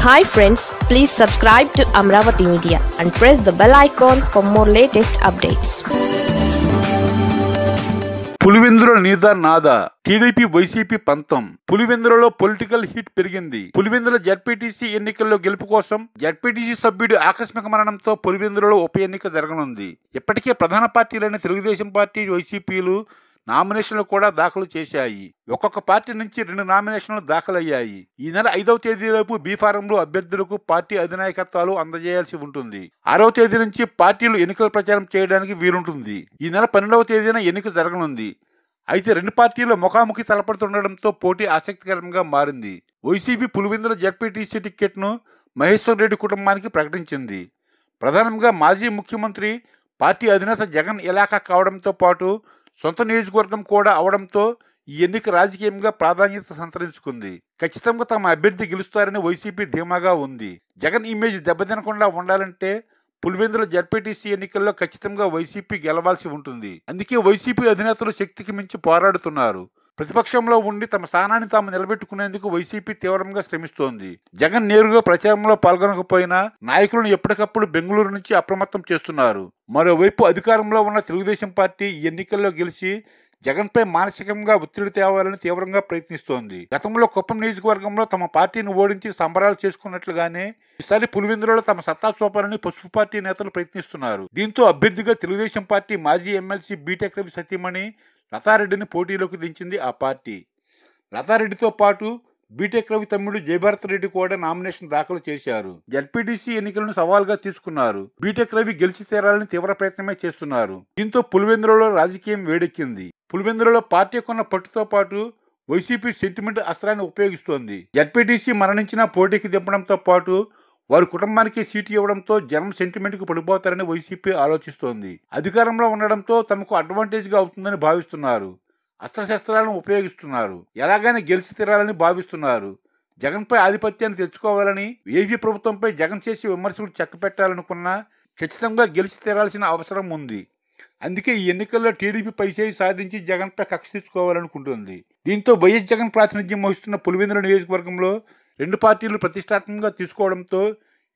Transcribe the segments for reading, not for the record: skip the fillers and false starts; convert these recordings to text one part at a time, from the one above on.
Hi friends, please subscribe to Amravati Media and press the bell icon for more latest updates. Pulivendula నీదా నాదా TDP YCP పంతం. పులివెందులలో political heat పెరిగింది. Pulivendula ZPTC ఎన్నికల్లో గెలుపు కోసం జడ్పీటీసీ సభ్యుడి ఆకస్మిక మరణంతో పులివెందులలో ఉప ఎన్నిక జరగనుంది. ఇప్పటికే ప్రధాన పార్టీలైన తెలుగుదేశం పార్టీ, వైసీపీలు నామినేషన్లు కూడా దాఖలు చేశాయి. ఒక్కొక్క పార్టీ నుంచి 2 నామినేషన్లు దాఖలయ్యాయి. ఈ నెల 5వ తేదీలోపు బీఫారంలు అభ్యర్థులకు పార్టీ అధినాయకత్వాలు అందజేయాల్సి ఉంటుంది. 6వ తేదీ నుంచి పార్టీలు ఎన్నికల ప్రచారం చేయడానికి వీలుంటుంది. ఈ నెల 12వ తేదీన ఎన్నిక జరగనుంది. అయితే 2 పార్టీలు ముఖాముఖి తలపడుతుండటంతో పోటీ ఆసక్తికరంగా మారింది. వైసీపీ పులివెందుల జడ్పీటీసీ టిక్కెట్ను మహేశ్వర్ రెడ్డి కుటుంబానికి ప్రకటించింది. ప్రధానంగా మాజీ ముఖ్యమంత్రి, పార్టీ అధినేత జగన్ ఇలాకా కావడంతో పాటు సొంత నియోజకవర్గం కూడా అవడంతో ఈ ఎన్నిక రాజకీయంగా ప్రాధాన్యత సంతరించుకుంది. ఖచ్చితంగా తమ అభ్యర్థి గెలుస్తారని వైసీపీ ధీమాగా ఉంది. జగన్ ఇమేజ్ దెబ్బతినకుండా ఉండాలంటే పులివెందుల జడ్పీటీసీ ఎన్నికల్లో ఖచ్చితంగా వైసీపీ గెలవాల్సి ఉంటుంది. అందుకే వైసీపీ అధినేతలు శక్తికి మించి పోరాడుతున్నారు. ప్రతిపక్షంలో ఉండి తమ స్థానాన్ని తాము నిలబెట్టుకునేందుకు వైసీపీ తీవ్రంగా శ్రమిస్తోంది. జగన్ నేరుగా ప్రచారంలో పాల్గొనకపోయినా నాయకులను ఎప్పటికప్పుడు బెంగళూరు నుంచి అప్రమత్తం చేస్తున్నారు. మరోవైపు అధికారంలో ఉన్న తెలుగుదేశం పార్టీ ఈ ఎన్నికల్లో గెలిచి జగన్పై మానసికంగా ఒత్తిడి తేవాలని తీవ్రంగా ప్రయత్నిస్తోంది. గతంలో కుప్పం నియోజకవర్గంలో తమ పార్టీని ఓడించి సంబరాలు చేసుకున్నట్లుగానే ఈసారి పులివెందులలో తమ సత్తా చూపాలని పసుపు పార్టీ నేతలు ప్రయత్నిస్తున్నారు. దీంతో అభ్యర్థిగా తెలుగుదేశం పార్టీ మాజీ ఎమ్మెల్సీ బీటెక్ రవి సతీమణి లతారెడ్డిని పోటీలోకి దించింది ఆ పార్టీ. లతారెడ్డితో పాటు బీటెక్ రవి తమ్ముడు జయభారత్ రెడ్డి కూడా నామినేషన్ దాఖలు చేశారు. జడ్పీటీసీ ఎన్నికలను సవాల్గా తీసుకున్నారు. బీటెక్ రవి గెలిచి తీరాలని తీవ్ర ప్రయత్నమే చేస్తున్నారు. దీంతో పులివెందులలో రాజకీయం వేడెక్కింది. పులివెందులలో పార్టీ కొన్న పట్టుతో పాటు వైసీపీ సెంటిమెంట్ అస్త్రాన్ని ఉపయోగిస్తోంది. జడ్పీటీసీ మరణించిన పోటీకి దింపడంతో పాటు వారి కుటుంబానికి సీటు ఇవ్వడంతో జనం సెంటిమెంట్ కు పడిపోతారని వైసీపీ ఆలోచిస్తోంది. అధికారంలో ఉండడంతో తమకు అడ్వాంటేజ్ గా అవుతుందని భావిస్తున్నారు. అస్త్రశస్త్రాలను ఉపయోగిస్తున్నారు. ఎలాగైనా గెలిచి తీరాలని భావిస్తున్నారు. జగన్పై ఆధిపత్యాన్ని తెచ్చుకోవాలని, ఏపీ ప్రభుత్వంపై జగన్ చేసే విమర్శలు చక్కపెట్టాలనుకున్నా ఖచ్చితంగా గెలిచి తీరాల్సిన అవసరం ఉంది. అందుకే ఈ ఎన్నికల్లో టీడీపీ పైచేయి సాధించి జగన్పై కక్ష తీర్చుకోవాలనుకుంటుంది. దీంతో వైఎస్ జగన్ ప్రాతినిధ్యం వహిస్తున్న పులివెందుల నియోజకవర్గంలో 2 పార్టీలు ప్రతిష్టాత్మకంగా తీసుకోవడంతో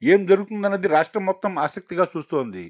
ఏం జరుగుతుందన్నది రాష్ట్రం మొత్తం ఆసక్తిగా చూస్తోంది.